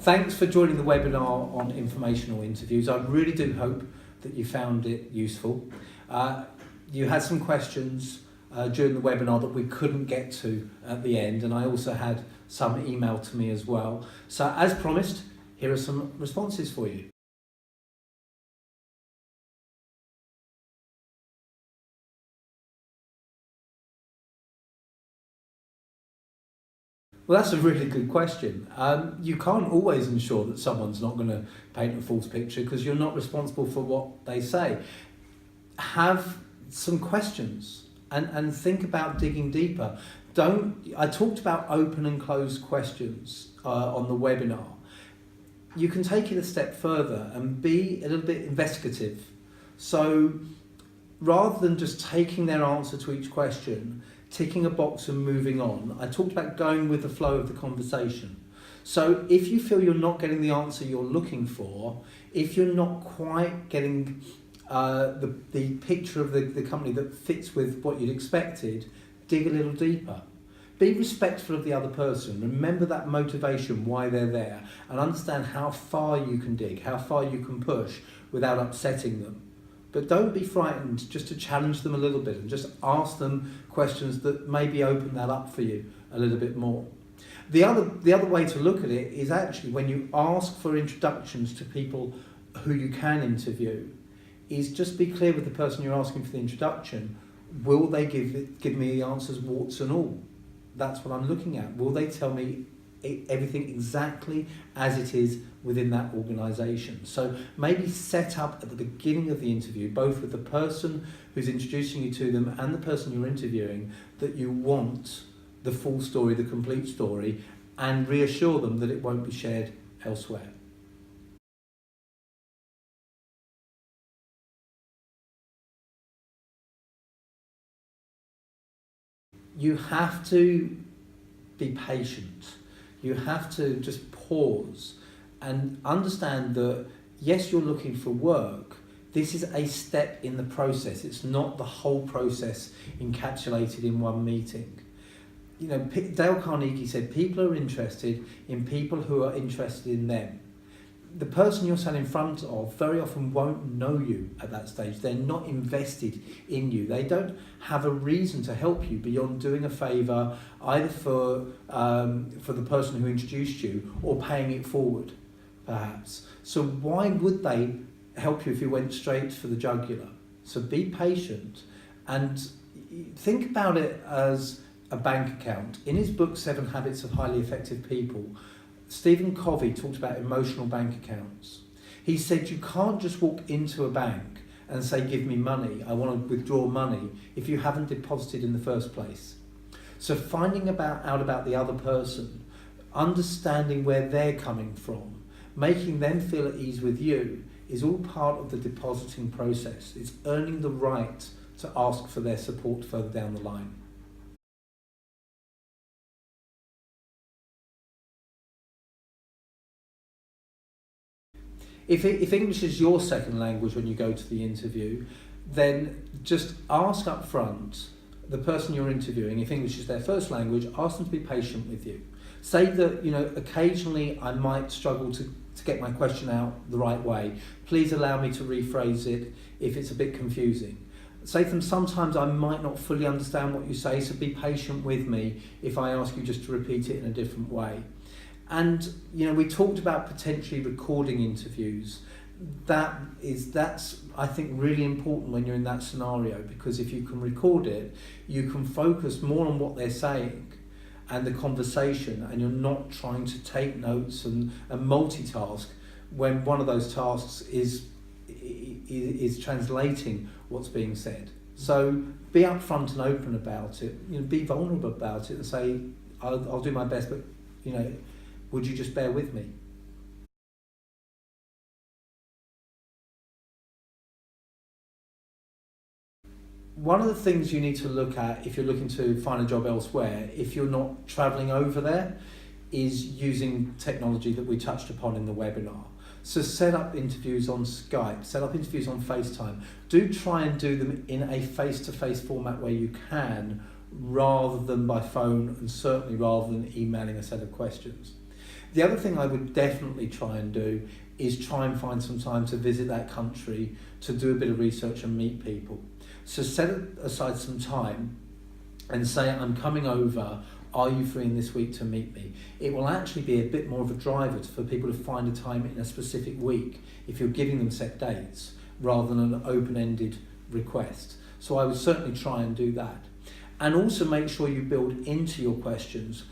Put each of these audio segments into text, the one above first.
Thanks for joining the webinar on informational interviews. I really do hope that you found it useful. You had some questions during the webinar that we couldn't get to at the end, and I also had some emailed to me as well. So as promised, here are some responses for you. Well, that's a really good question. You can't always ensure that someone's not going to paint a false picture because you're not responsible for what they say. Have some questions and think about digging deeper. I talked about open and closed questions on the webinar. You can take it a step further and be a little bit investigative. So rather than just taking their answer to each question, ticking a box and moving on, I talked about going with the flow of the conversation. So if you feel you're not getting the answer you're looking for, if you're not quite getting the picture of the company that fits with what you'd expected, dig a little deeper. Be respectful of the other person. Remember that motivation, why they're there, and understand how far you can dig, how far you can push without upsetting them. But don't be frightened just to challenge them a little bit and just ask them questions that maybe open that up for you a little bit more. The other way to look at it is actually when you ask for introductions to people who you can interview, is just be clear with the person you're asking for the introduction. Will they give me the answers warts and all? That's what I'm looking at. Will they tell me everything exactly as it is within that organisation? So maybe set up at the beginning of the interview, both with the person who's introducing you to them and the person you're interviewing, that you want the full story, the complete story, and reassure them that it won't be shared elsewhere. You have to be patient. You have to just pause and understand that, yes, you're looking for work. This is a step in the process. It's not the whole process encapsulated in one meeting. You know, Dale Carnegie said people are interested in people who are interested in them. The person you're sat in front of very often won't know you at that stage. They're not invested in you. They don't have a reason to help you beyond doing a favour either for the person who introduced you or paying it forward, perhaps. So why would they help you if you went straight for the jugular? So be patient and think about it as a bank account. In his book, 7 Habits of Highly Effective People, Stephen Covey talked about emotional bank accounts. He said you can't just walk into a bank and say, give me money, I want to withdraw money, if you haven't deposited in the first place. So finding out about the other person, understanding where they're coming from, making them feel at ease with you is all part of the depositing process. It's earning the right to ask for their support further down the line. If English is your second language when you go to the interview, then just ask up front the person you're interviewing, if English is their first language, ask them to be patient with you. Say that, you know, occasionally I might struggle to get my question out the right way. Please allow me to rephrase it if it's a bit confusing. Say to them, sometimes I might not fully understand what you say, so be patient with me if I ask you just to repeat it in a different way. And, you know, we talked about potentially recording interviews. That's I think really important when you're in that scenario, because if you can record it, you can focus more on what they're saying and the conversation, and you're not trying to take notes and multitask when one of those tasks is translating what's being said. So be upfront and open about it. You know, be vulnerable about it and say, I'll do my best, but, you know, would you just bear with me? One of the things you need to look at if you're looking to find a job elsewhere, if you're not travelling over there, is using technology that we touched upon in the webinar. So set up interviews on Skype, set up interviews on FaceTime. Do try and do them in a face-to-face format where you can, rather than by phone, and certainly rather than emailing a set of questions. The other thing I would definitely try and do is try and find some time to visit that country, to do a bit of research and meet people. So set aside some time and say, I'm coming over, are you free in this week to meet me? It will actually be a bit more of a driver for people to find a time in a specific week if you're giving them set dates rather than an open-ended request. So I would certainly try and do that. And also make sure you build into your questions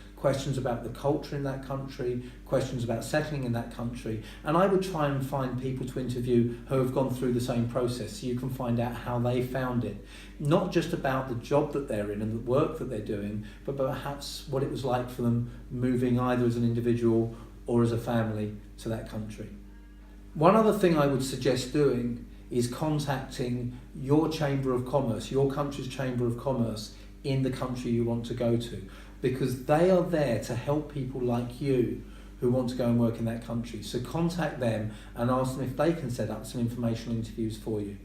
about the culture in that country, questions about settling in that country. And I would try and find people to interview who have gone through the same process so you can find out how they found it. Not just about the job that they're in and the work that they're doing, but perhaps what it was like for them moving either as an individual or as a family to that country. One other thing I would suggest doing is contacting your Chamber of Commerce, your country's Chamber of Commerce in the country you want to go to, because they are there to help people like you who want to go and work in that country. So contact them and ask them if they can set up some informational interviews for you.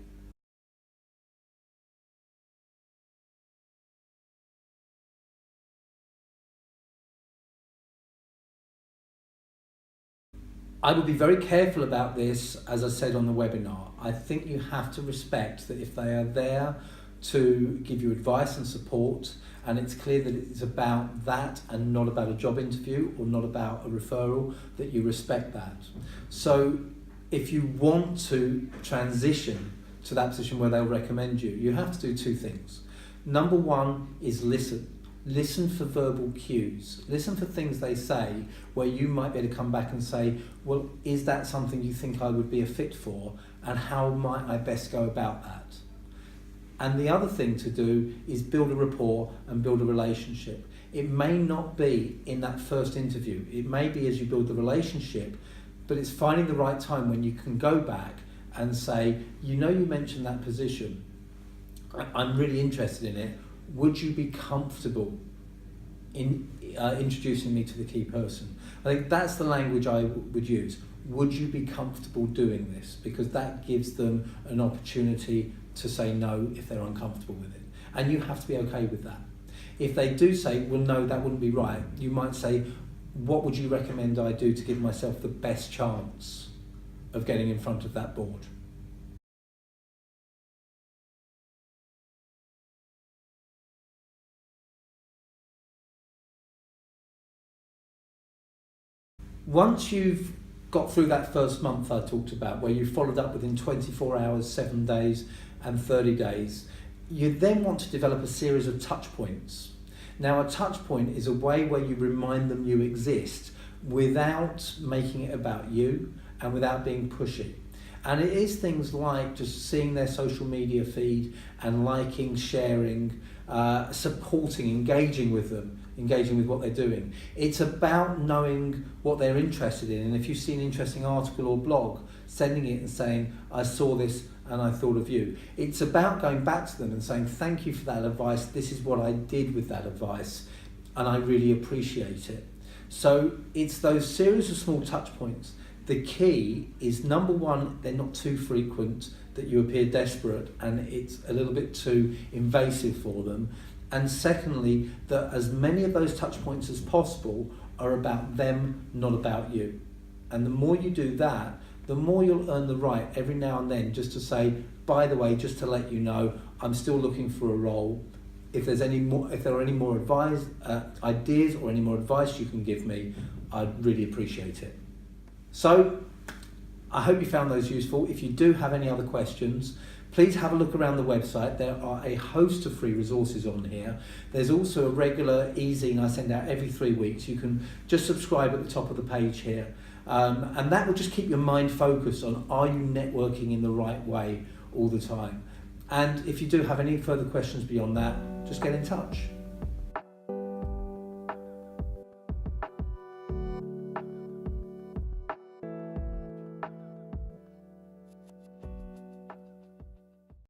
I would be very careful about this, as I said on the webinar. I think you have to respect that if they are there to give you advice and support, and it's clear that it's about that and not about a job interview or not about a referral, that you respect that. So if you want to transition to that position where they'll recommend you, you have to do two things. Number one is listen. Listen for verbal cues. Listen for things they say where you might be able to come back and say, well, is that something you think I would be a fit for, and how might I best go about that? And the other thing to do is build a rapport and build a relationship. It may not be in that first interview. It may be as you build the relationship, but it's finding the right time when you can go back and say, you know, you mentioned that position. I'm really interested in it. Would you be comfortable in introducing me to the key person? I think that's the language I would use. Would you be comfortable doing this? Because that gives them an opportunity to say no if they're uncomfortable with it. And you have to be okay with that. If they do say, well, no, that wouldn't be right, you might say, what would you recommend I do to give myself the best chance of getting in front of that board? Once you've got through that first month I talked about, where you followed up within 24 hours, 7 days and 30 days, you then want to develop a series of touch points. Now, a touch point is a way where you remind them you exist without making it about you and without being pushy. And it is things like just seeing their social media feed and liking, sharing, supporting, engaging with them, engaging with what they're doing. It's about knowing what they're interested in, and if you see an interesting article or blog, sending it and saying, I saw this and I thought of you. It's about going back to them and saying, thank you for that advice, this is what I did with that advice, and I really appreciate it. So it's those series of small touch points. The key is, number one, they're not too frequent that you appear desperate and it's a little bit too invasive for them. And secondly, that as many of those touch points as possible are about them, not about you. And the more you do that, the more you'll earn the right every now and then just to say, by the way, just to let you know, I'm still looking for a role. If there are any more ideas or any more advice you can give me, I'd really appreciate it. So I hope you found those useful. If you do have any other questions, please have a look around the website. There are a host of free resources on here. There's also a regular e-zine I send out every 3 weeks. You can just subscribe at the top of the page here. And that will just keep your mind focused on, are you networking in the right way all the time? And if you do have any further questions beyond that, just get in touch.